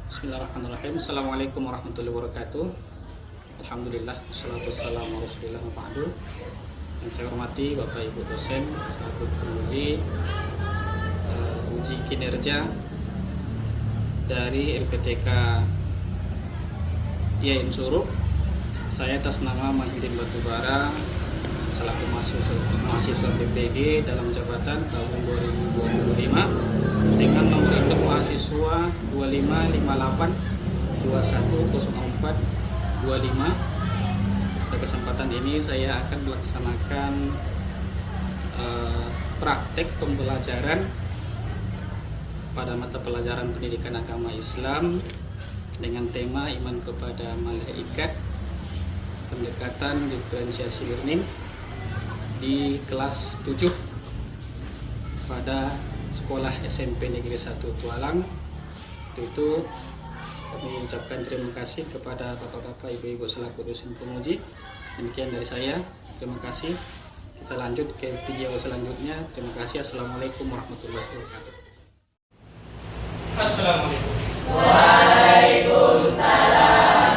Bismillahirrahmanirrahim. Assalamualaikum warahmatullahi wabarakatuh. Alhamdulillah, wassalatu wassalamu ala rasulillah wa ba'du. Yang saya hormati Bapak Ibu dosen selaku penguji uji kinerja dari LPTK IAIN Suruh. Saya atas nama Mahyudin Batubara selaku mahasiswa PPG dalam jabatan tahun 2025 dengan nomor induk mahasiswa 2558210425. Pada kesempatan ini saya akan melaksanakan praktek pembelajaran pada mata pelajaran pendidikan agama Islam dengan tema iman kepada malaikat, pendekatan diferensiasi learning di kelas 7 pada sekolah SMP Negeri 1 Tualang. Itu kami ucapkan terima kasih kepada bapak-bapak, ibu-ibu selaku dosen penguji. Demikian dari saya, terima kasih. Kita lanjut ke video selanjutnya. Terima kasih. Assalamualaikum warahmatullahi wabarakatuh. Assalamualaikum. Waalaikumsalam.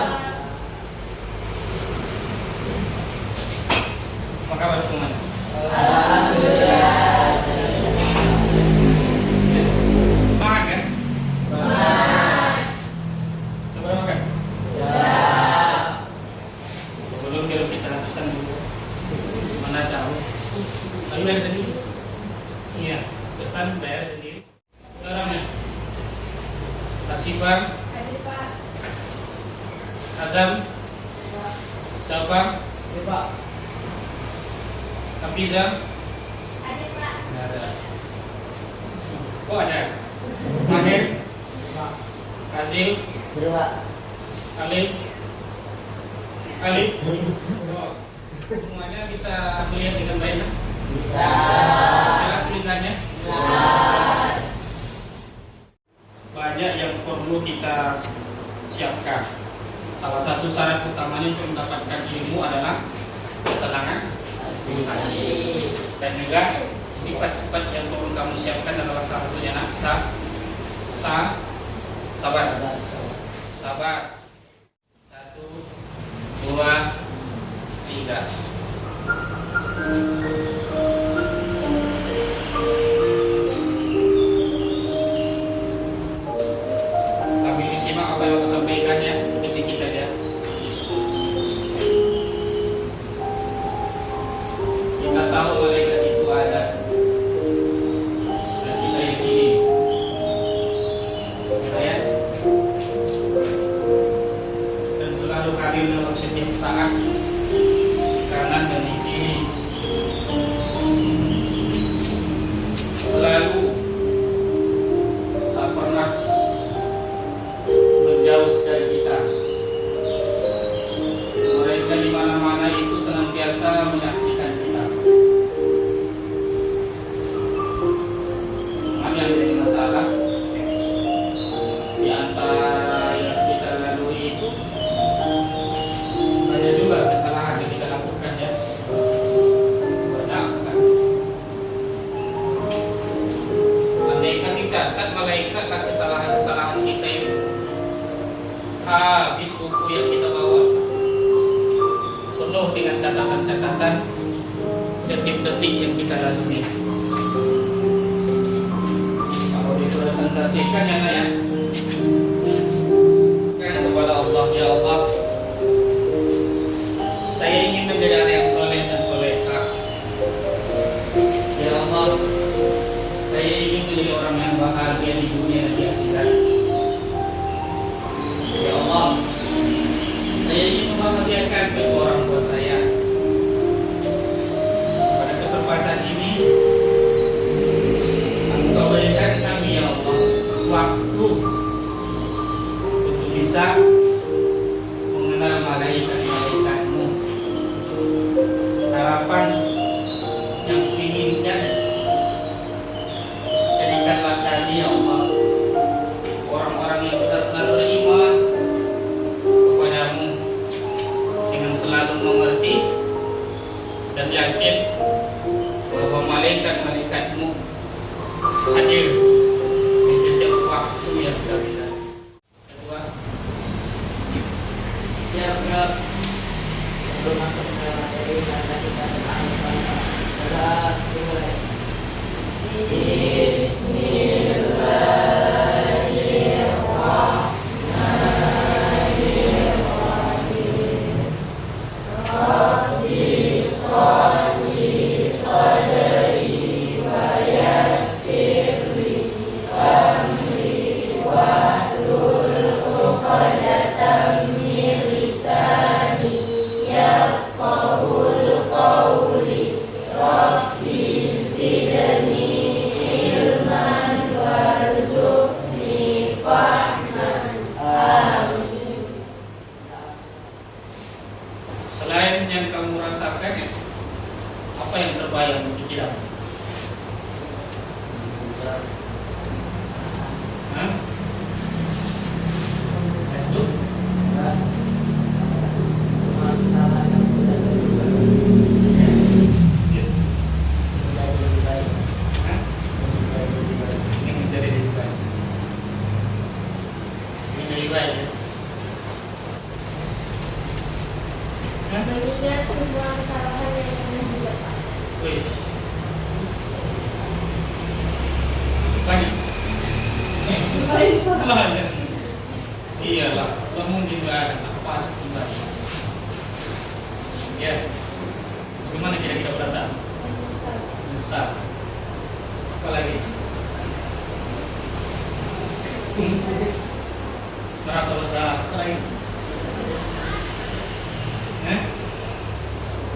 Apa kabar semuanya? Alhamdulillah. Semangat kan? Mas. Coba makan. Ya. Belum kita pesan dulu. Mana tahu? Ayo bayar sendiri. Iya, pesan bayar sendiri. Orangnya. Tasibang, Hadir Pak. Azam, Jafar, Pak. Hafiza. Hadir Pak. Nggak ada. Oh ada. Mahir, Pak. Kazil, Pak. Alif, Oh, semuanya bisa melihat dengan baik? Bisa. Jelas tulisannya? Jelas. Banyak yang perlu kita siapkan. Salah satu syarat utamanya untuk mendapatkan ilmu adalah ketenangan hati. Dan juga sifat-sifat yang perlu kamu siapkan adalah salah satunya sabar. Sabar. 1, 2, 3. Sambil disimak apa yang aku sampaikan ya, sedikit aja. Kita tahu malaikat itu ada dan kita yakini, ya, dan selalu hadir dalam setiap saat di kanan dan di kiri, selalu tak pernah menjauh dari kita. Mereka di mana-mana itu senantiasa menyaksikan kita. Cuma yang jadi masalah di antara yang kita lalui itu banyak juga kesalahan yang kita lakukan ya. Banyak sekali. Andaikan dicatat malaikat lah kesalahan-kesalahan kita itu, habis buku yang kita bawa penuh dengan catatan-catatan setiap detik yang kita lalui. Kalau dipresentasikan ya nak ya, kan kepada Allah, ya Allah, saya ingin menjadi anak yang soleh dan solehah. Ya Allah, saya ingin menjadi orang yang bahagia di dunia dan di akhirat. Ya Allah, saya ingin membahagiakan kedua orang tua saya. Pada kesempatan ini, Engkau berikan kami ya Allah waktu untuk bisa mengenal malaikat-malaikatmu. Harapan yang diinginkan, jadikanlah kami ya Allah orang-orang yang benar-benar beriman kepadamu dengan selalu mengerti dan yakin bahwa malaikat-malaikatmu hadir di setiap waktu yang kami lalui. Selain yang kamu rasakan, apa yang terbayang di pikiran? Hah? Restu? Hah? Yang menjadi lebih baik. Yang lebih baik ya? Hah? Mengingat semua kesalahan yang pernah dilakukan. Wih. Banyak. Banyak. Iyalah, kamu juga ada pasti banyak. Ya. Bagaimana kira-kira perasaan? Menyesal. Apa lagi? Merasa bersalah. Apa lagi?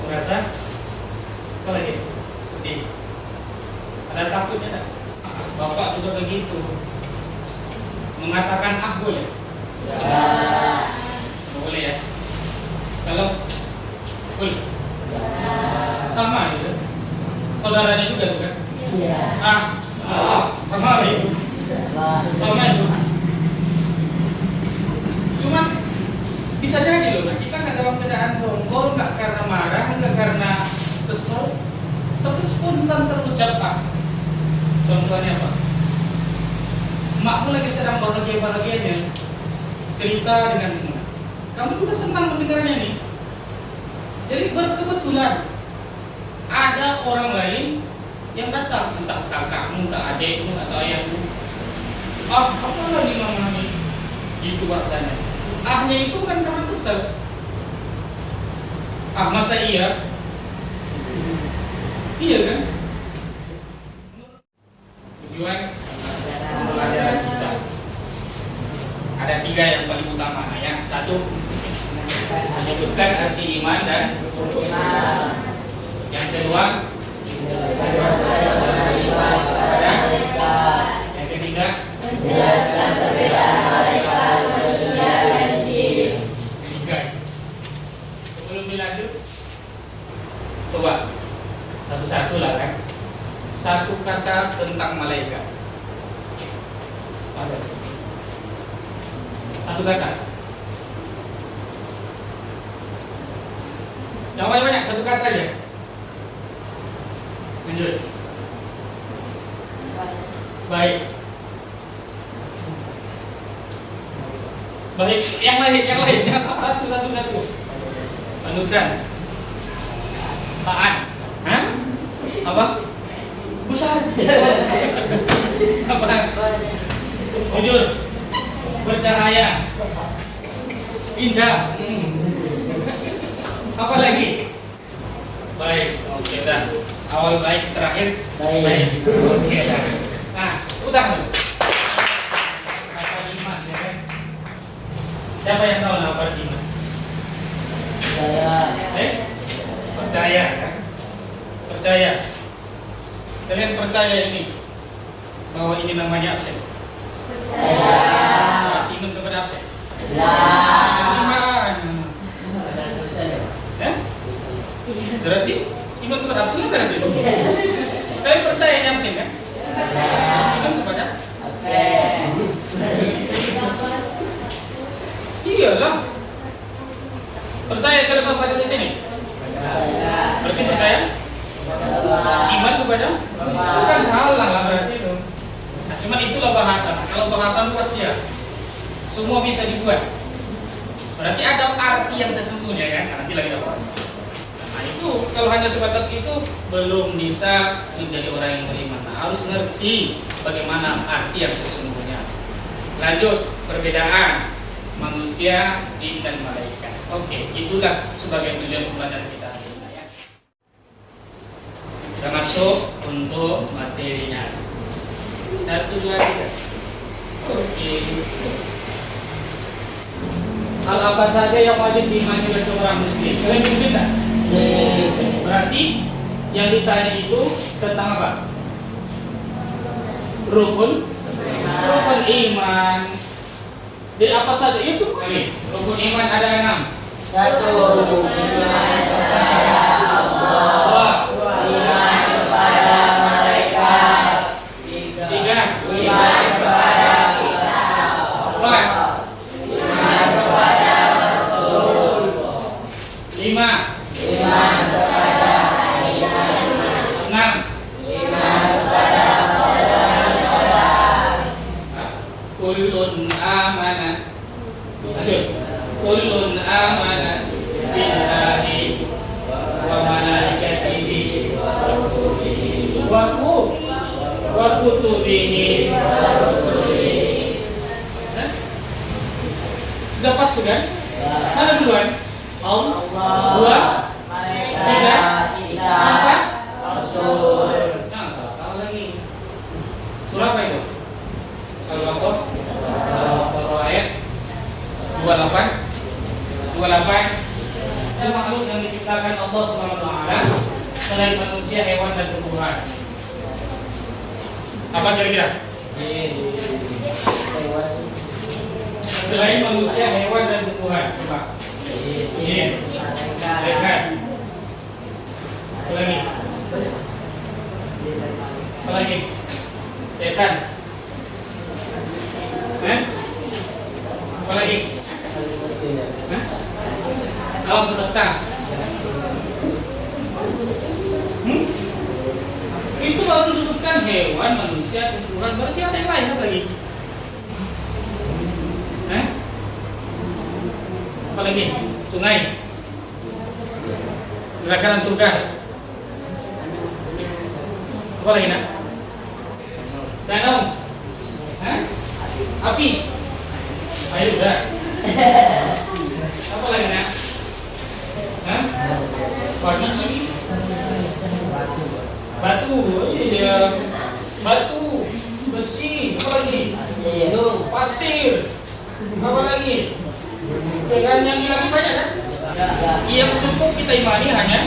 Merasa? Apa lagi? Sedih. Ada takutnya tak? Bapak juga begitu. Mengatakan ah boleh? Ya. Boleh ya? Kalau boleh? Sama gitu. Saudaranya juga bukan? Iya. Sama itu. Sama itu. Cuman bisa jadi loh, kita nggak dalam keadaan dongkol, nggak karena marah, nggak karena kesel, tapi spontan terucap ah. Contohnya apa? Makmu lagi sedang bahagia-bahagianya cerita dengan kamu juga senang mendengarnya nih. Jadi berkebetulan ada orang lain yang datang, entah kakakmu, entah adikmu, atau ayahmu. Apa lagi mama ini? Itu bahasanya. Ahnya itu kan karena kesel. Masa iya? Iya kan? Tujuan pembelajaran kita ada 3 yang paling utama ya. 1, menyebutkan arti iman dan yang kedua, yang ketiga, Menjelaskan perbedaan malaikat, manusia, dan jin. Sebelum dilanjut, coba satu-satu lah kan. Satu kata tentang malaikat. Ada. Satu kata. Jangan banyak-banyak, satu kata aja. Lanjut. Baik. Baik, yang lain, yang satu. Manusia. Taat. Hah? Apa? Besar. Apa? Jujur. Bercahaya. Indah. Apa lagi? Baik. Oke dah. Awal baik, terakhir Baik. Oke dah. Nah, udah dulu. Apa iman ya kan? Siapa yang tahu apa arti iman? Saya. Percaya kan? Percaya. Kalian percaya ini bahwa ini namanya absen? Saya. Iman kepada absen? Ya. Iman. Berarti iman kepada absen berarti? Kalian percaya ini absen kan? Iman kepada? Iyalah. Percaya kalau Bapak di sini? Berarti percaya? Iman kepada? Bukan salah lah berarti itu. Nah, cuman itulah bahasa. Kalau bahasa luas dia, semua bisa dibuat. Berarti ada arti yang sesungguhnya kan? Nanti lagi ada bahasa. Nah itu kalau hanya sebatas itu belum bisa menjadi orang yang beriman. Nah, harus ngerti bagaimana arti yang sesungguhnya. Lanjut, perbedaan manusia, jin dan malaikat. Oke, itulah sebagai tujuan pembelajaran kita hari ini ya. Kita masuk untuk materinya. 1, 2, 3. Oke. Hal apa saja yang wajib diimani oleh seorang muslim? Kalian mungkin tak? Berarti yang ditanya itu tentang apa? Rukun iman. Jadi apa saja? Ya semua ini. Rukun iman ada 6. 1. Iman kepada Allah. 2. Iman kepada malaikat. 3. Iman kepada kitab. 4. Iman kepada Rasul. 5. Iman kepada hari kiamat. 6. Iman kepada qadar. Kullun amana. Aduh. Kullun amana billahi wa malaikatihi wa kutubihi. Sudah pas tuh kan? Mana duluan? Allah. 2. Malaikat, kitab, Rasul. Nah, salah lagi. Surah apa itu? Al-Baqarah. Al-Baqarah ayat 28. Itu makhluk yang diciptakan Allah Subhanahu wa taala selain manusia, hewan dan tumbuhan. Apa kira-kira? Selain manusia, hewan dan tumbuhan. Coba. Malaikat. Apa lagi? Apa lagi? Setan. Apa lagi? Alam semesta. Itu baru disebutkan hewan, manusia, tumbuhan. Berarti ada yang lain apa lagi? Apa lagi? Sungai. Gerakan surga. Apa lagi nak? Danau. Api. Air udah. Apa lagi nak? Banyak lagi. Batu. Iya. Batu. Besi. Apa lagi? Pasir. Apa lagi? Dengan yang lagi banyak kan? Yang cukup kita imani hanya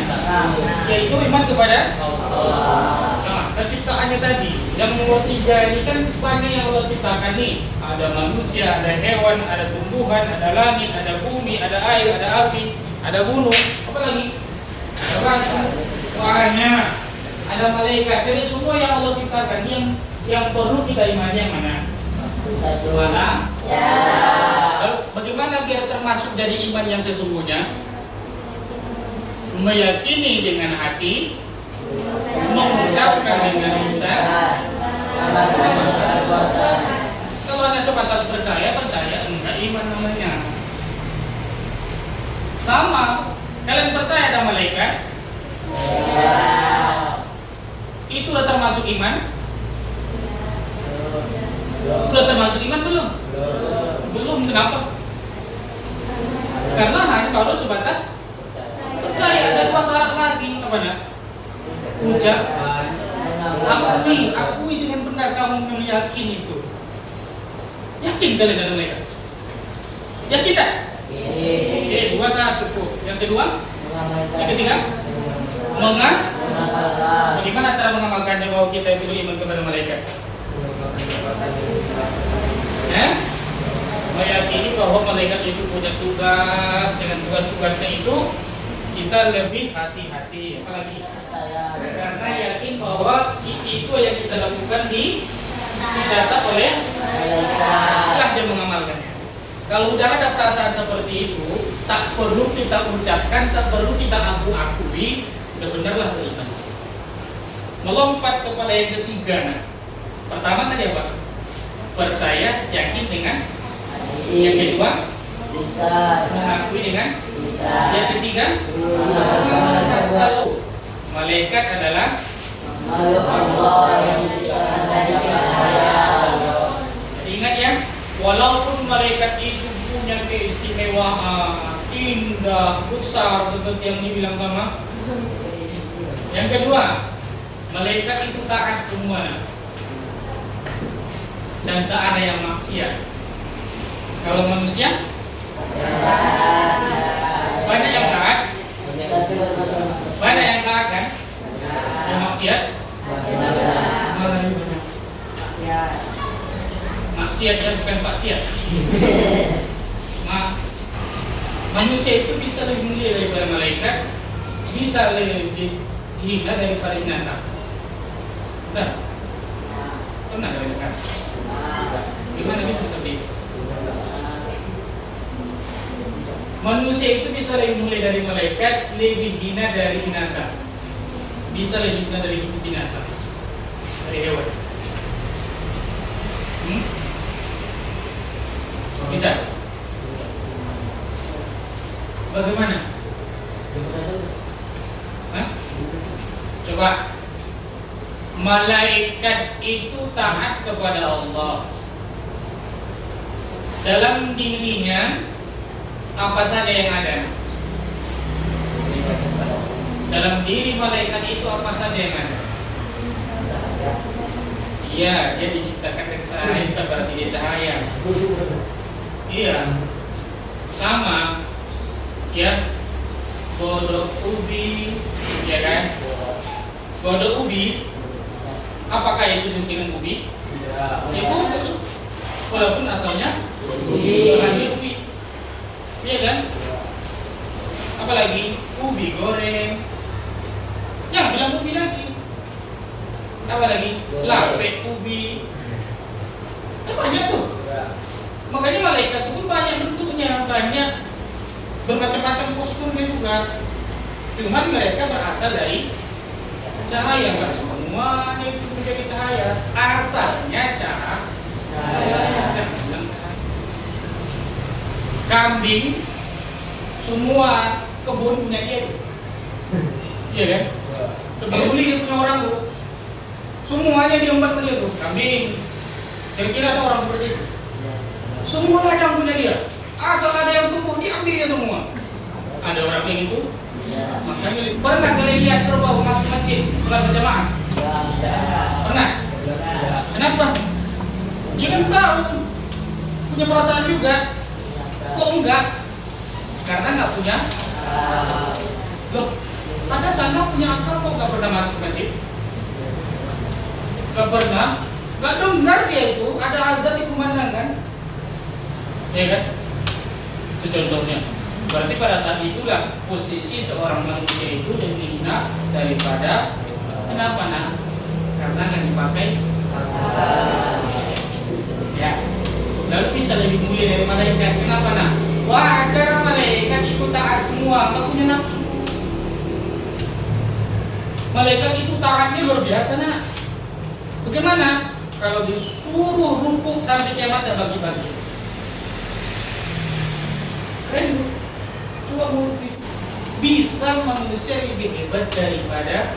yaitu iman kepada Allah. Nah, penciptaannya tadi yang nomor 3 ini kan banyak yang Allah ciptakan nih. Ada manusia, ada hewan, ada tumbuhan, ada langit, ada bumi, ada air, ada api, ada gunung. Apa lagi? Ada batu. Banyak. Ada malaikat. Jadi semua yang Allah ciptakan yang perlu kita imani yang mana? Mana? Ya. Bagaimana biar termasuk jadi iman yang sesungguhnya? Meyakini dengan hati, mengucapkan dengan lisan. Kalau hanya sebatas percaya enggak iman namanya. Sama, kalian percaya ada malaikat? Ya. Itu sudah termasuk iman? Sudah termasuk iman belum? Belum. Kenapa? Karena hanya kalau sebatas percaya. Ada 2 syarat lagi. Apa nak? Ucapkan. Akui dengan benar kamu yakin itu. Yakin kalian ada mereka? Yakin tak? Oke, 2 syarat cukup. Yang kedua? Yang ketiga? Bagaimana cara mengamalkannya bahwa kita itu beriman kepada malaikat? Meyakini bahwa malaikat itu punya tugas. Dengan tugas-tugasnya itu kita lebih hati-hati. Apalagi karena yakin bahwa itu yang kita lakukan dicatat oleh malaikat. Dia mengamalkannya. Kalau udah ada perasaan seperti itu, tak perlu kita ucapkan, tak perlu kita akui, udah benarlah beriman. Melompat kepada yang ketiga. Nah, pertama tadi apa? Percaya, yakin dengan. Yang kedua, mengakui dengan. Yang ketiga, kalau malaikat adalah makhluk Allah yang diciptakan dari cahaya. Ingat ya, walaupun malaikat itu punya keistimewaan, indah, besar seperti yang dibilang sama. Yang kedua, malaikat itu taat semua dan tak ada yang maksiat. Kalau manusia Banyak yang taat, banyak yang taat kan? Yang maksiat, mana yang banyak? Maksiat dan bukan maksiat. Manusia itu bisa lebih mulia daripada malaikat, bisa lebih hina daripada binatang. Benar? Pernah ada dengar? Gimana bisa seperti itu? Manusia itu bisa lebih mulia dari malaikat, lebih hina dari binatang. Bisa lebih hina dari binatang, dari hewan. Bisa? Bagaimana? Hah? Coba. Malaikat itu taat kepada Allah. Dalam dirinya apa saja yang ada? Dalam diri malaikat itu apa saja yang ada? Iya, dia diciptakan dari cahaya, bukan berarti dia cahaya. Iya, sama. Ya, godok ubi, ya kan? Godok ubi, apakah itu suntingan ubi? Ya, godok. Walaupun asalnya ubi, iya kan? Apalagi ubi goreng, yang bilang ubi lagi. Apalagi lapek ubi, banyak tuh. Makanya malaikat itu pun banyak bentuknya, banyak bermacam-macam posturnya juga. Cuman mereka berasal dari cahaya, nggak semuanya itu menjadi cahaya. Asalnya cahaya. Kambing, semua kebun punya dia, iya kan? Kebun yang punya orang tuh, semuanya diembat dia tuh. Kambing, kira-kira ada orang seperti itu. Semua ladang punya dia. Asal ada yang tumbuh, diambilnya semua. Ada orang yang itu. Makanya pernah kalian lihat berbau masuk masjid sholat berjamaah? Pernah? Kenapa? Dia kan tahu, punya perasaan juga. Kok enggak? Karena nggak punya. Loh, ada sana punya akal kok nggak pernah masuk masjid? Nggak pernah. Nggak dengar dia itu ada azan dikumandangkan. Ya kan? Itu contohnya. Berarti pada saat itulah posisi seorang manusia itu lebih hina daripada kenapa nak? Karena akan dipakai ya. Lalu bisa lebih mulia dari malaikat. Kenapa nak? Wajar malaikat itu taat semua, nggak punya nafsu. Malaikat itu taatnya luar biasa nak. Bagaimana? Kalau disuruh rumput sampai kiamat dan bagi-bagi. Keren. Coba bisa manusia lebih hebat daripada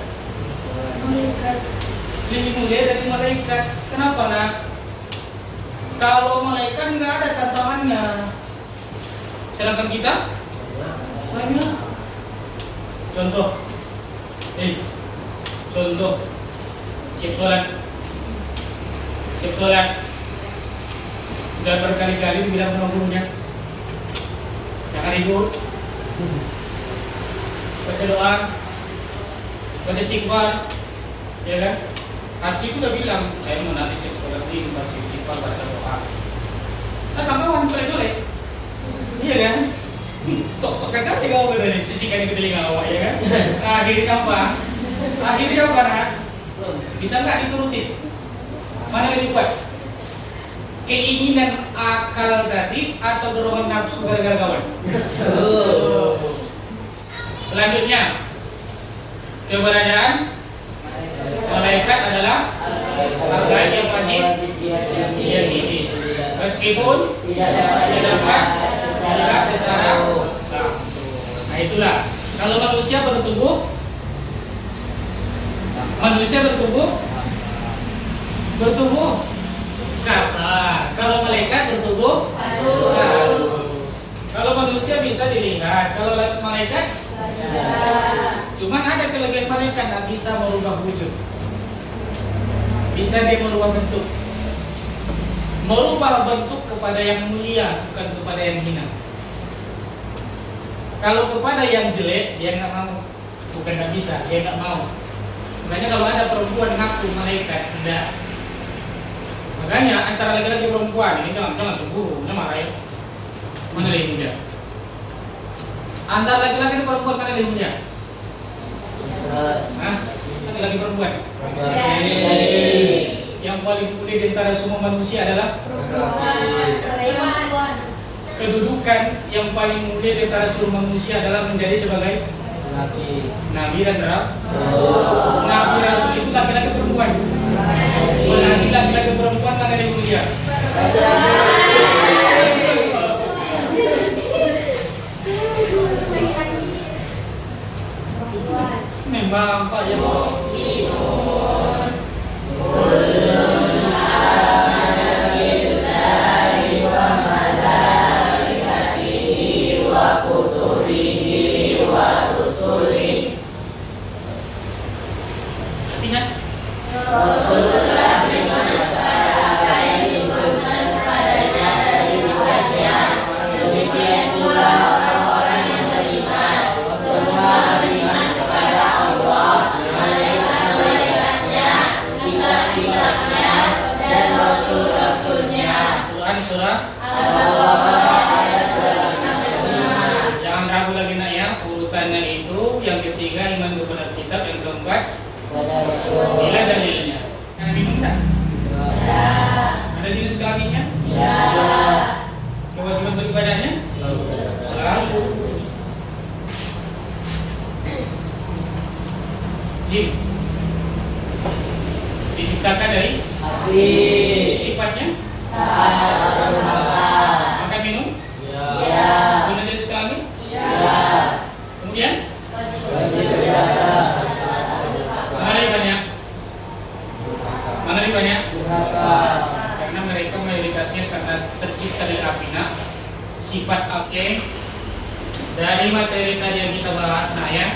malaikat, lebih mulia dari malaikat. Kenapa nak? Kalau malaikat nggak ada tantangannya, sedangkan kita banyak. Contoh, contoh, siap sholat, sudah berkali-kali bilang sama gurunya. Jangan ribut, baca doa, baca istighfar, ya kan? Hati itu udah bilang, saya mau nanti sholat ini, baca istighfar, baca doa. Nah, kawan boleh, iya kan? Sok-sok kan dia kau berani, bisikan di telinga awak, ya kan? Akhirnya apa? Nak? Bisa nggak diturutin? Mana lebih kuat? Keinginan akal tadi atau dorongan nafsu gara-gara kawan? Selanjutnya, keberadaan malaikat adalah harga yang wajib diyakini, meskipun tidak dapat dilihat secara langsung. Nah itulah, kalau manusia bertubuh kasar. Kalau malaikat bertubuh halus. Kalau manusia bisa dilihat, kalau malaikat cuman ada kelebihan malaikat, nggak bisa merubah wujud. Bisa dia merubah bentuk. Merubah bentuk kepada yang mulia, bukan kepada yang hina. Kalau kepada yang jelek dia nggak mau, bukan nggak bisa, dia nggak mau. Makanya kalau ada perempuan ngaku malaikat, tidak. Makanya antara laki-laki dan perempuan ini jangan cemburu, jangan marah ya. Mana lebih mulia? Antara laki-laki dan perempuan mana lebih mulia? Hah? Laki-laki perempuan? Yang paling mulia di antara semua manusia adalah Perempuan. kedudukan yang paling mulia di antara seluruh manusia adalah menjadi sebagai Nabi dan Rasul. Nabi Rasul itu laki-laki perempuan. Berarti laki-laki perempuan mana yang mulia? Memang Pak ya. Artinya Quran surah jangan ragu lagi nak ya, urutannya itu yang ketiga iman kepada kitab, yang keempat bila dalilnya. Yang bingung tak? Ada jenis kelaminnya? Kewajiban beribadahnya? Selalu. Jim diciptakan dari sifatnya? Makan minum? Guna jenis kelamin? Kemudian? Mana lebih banyak? Karena mereka mayoritasnya karena tercipta dari apinya. Sifat api dari materi tadi yang kita bahas, nah ya.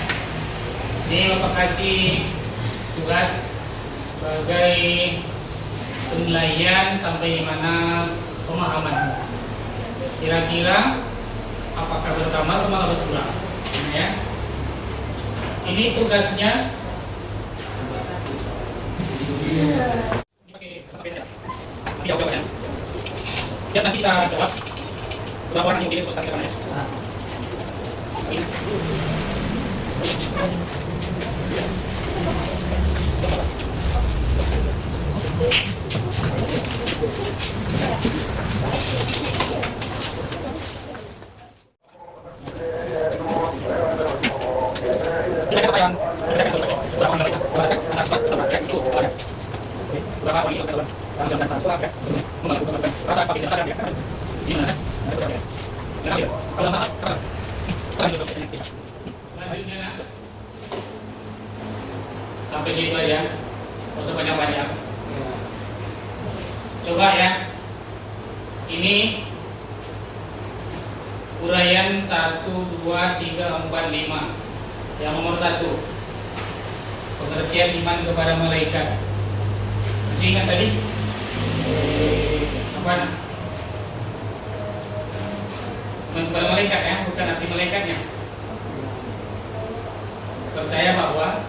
Ini Bapak kasih tugas sebagai penilaian sampai mana pemahaman. Kira-kira apakah bertambah atau malah berkurang? Nah, ya. Ini tugasnya. Siap, nanti kita jawab berapa orang yang pilih terus kasih namanya. Sampai situ aja, nggak usah banyak-banyak. Coba ya, ini uraian 1, 2, 3, 4, 5. Yang nomor 1, pengertian iman kepada malaikat. Masih ingat tadi? Apa? Iman kepada malaikat ya, bukan arti malaikatnya. Percaya bahwa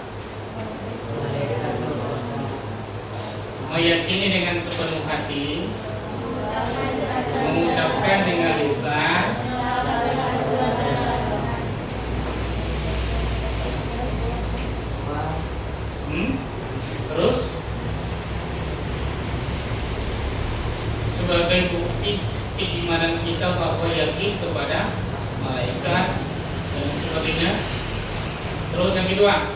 meyakini dengan sepenuh hati, mengucapkan dengan lisan, terus sebagai bukti keimanan kita bahwa yakin kepada malaikat dan sebagainya. Terus yang kedua,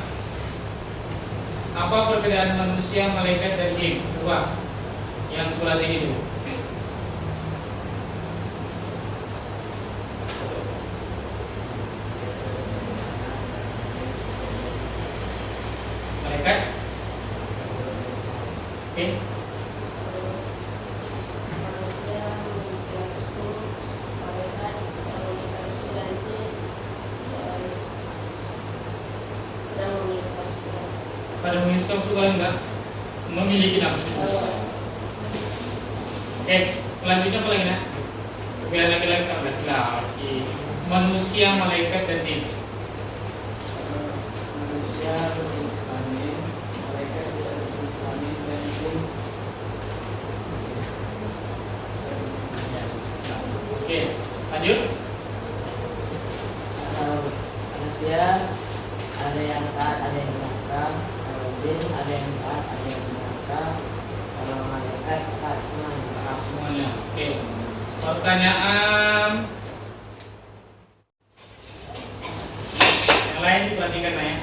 apa perbedaan manusia, malaikat dan jin? Dua. Yang sebelah sini dulu. Malaikat. Oke. Pada menginginkan surga enggak memiliki nafsu. Oke, selanjutnya apa lagi nak? Oke. Biar laki-laki tak laki. Manusia, malaikat dan jin. Manusia berjenis kelamin, malaikat tidak berjenis kelamin, dan jin. Oke, lanjut. Manusia ada yang taat, ada yang neraka. Kalau jin ada yang taat, ada yang neraka. Kalau malaikat taat semuanya. Semuanya. Oke. Pertanyaan yang lain diperhatikan ya.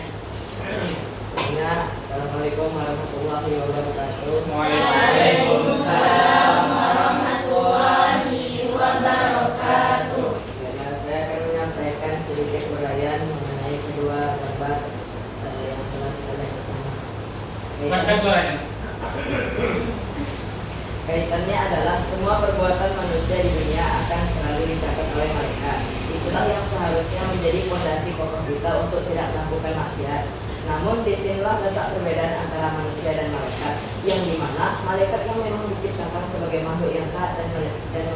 Ya, Assalamualaikum warahmatullahi wabarakatuh. Waalaikumsalam warahmatullahi wabarakatuh. Ya, saya akan menyampaikan sedikit uraian mengenai kedua gambar yang telah kita lihat bersama. Buatkan suaranya. Kaitannya adalah semua perbuatan manusia di dunia akan selalu dicatat oleh malaikat. Itulah yang seharusnya menjadi fondasi pokok kita untuk tidak melakukan maksiat. Namun disinilah letak perbedaan antara manusia dan malaikat, yang dimana malaikat yang memang diciptakan sebagai makhluk yang taat dan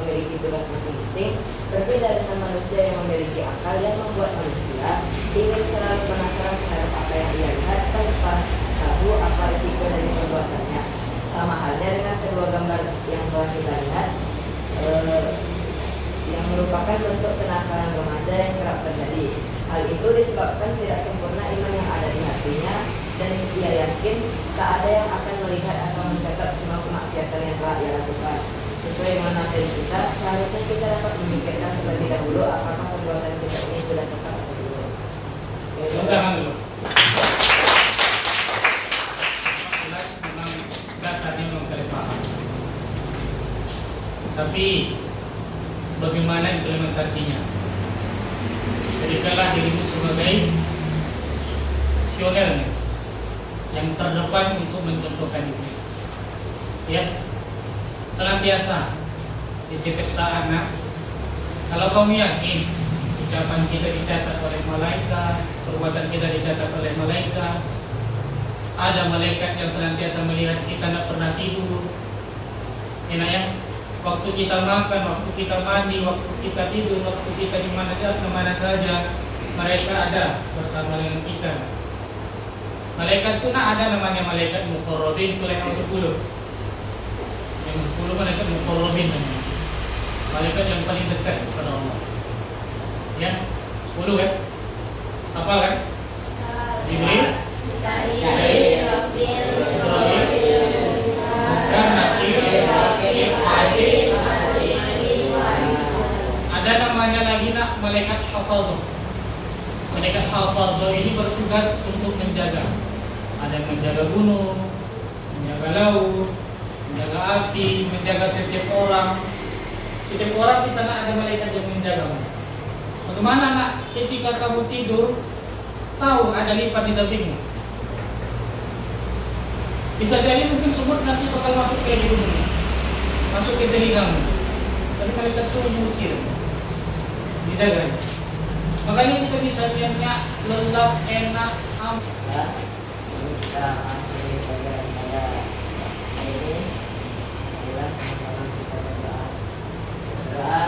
memiliki tugas masing-masing, berbeda dengan manusia yang memiliki akal yang membuat manusia ingin selalu penasaran terhadap apa yang ia lihat tanpa tahu apa risiko dari perbuatannya. Sama halnya dengan kedua gambar yang telah kita lihat, yang merupakan bentuk kenakalan remaja yang kerap terjadi. Hal itu disebabkan tidak sempurna iman yang ada di hatinya, dan ia yakin tak ada yang akan melihat atau mencatat semua kemaksiatan yang telah ia lakukan. Sesuai dengan materi kita, seharusnya kita dapat memikirkan terlebih dahulu apakah perbuatan kita ini sudah tepat atau belum. Tangan dulu. Jelas memang dasarnya memang kalian paham. Tapi bagaimana implementasinya? Jadikanlah dirimu sebagai pioner yang terdepan untuk mencontohkan itu. Ya, senantiasa di setiap saat, nak. Kalau kamu yakin ucapan kita dicatat oleh malaikat, perbuatan kita dicatat oleh malaikat, ada malaikat yang senantiasa melihat kita, tidak pernah tidur. Enak ya? Waktu kita makan, waktu kita mandi, waktu kita tidur, waktu kita di mana saja, mereka ada bersama dengan kita. Malaikat itu ada namanya malaikat muqarrabin, itu yang 10. Yang 10 malaikat muqarrabin namanya. Malaikat yang paling dekat kepada Allah. Ya, 10 kan? Apa kan? Jibril, ada namanya lagi nak malaikat hafazah. Malaikat hafazah ini bertugas untuk menjaga. Ada yang menjaga gunung, menjaga laut, menjaga api, menjaga setiap orang. Setiap orang kita nak ada malaikat yang menjaga. Bagaimana nak ketika kamu tidur tahu ada lipat di sampingmu? Bisa jadi mungkin semut nanti bakal masuk ke hidungmu, masuk ke telingamu. Tapi malaikat itu mengusir, dijaga. Makanya kita bisa lihatnya lelap, enak, aman. Ya, ini kita masih bagian saya ini adalah sama-sama kita berdoa. Berdoa,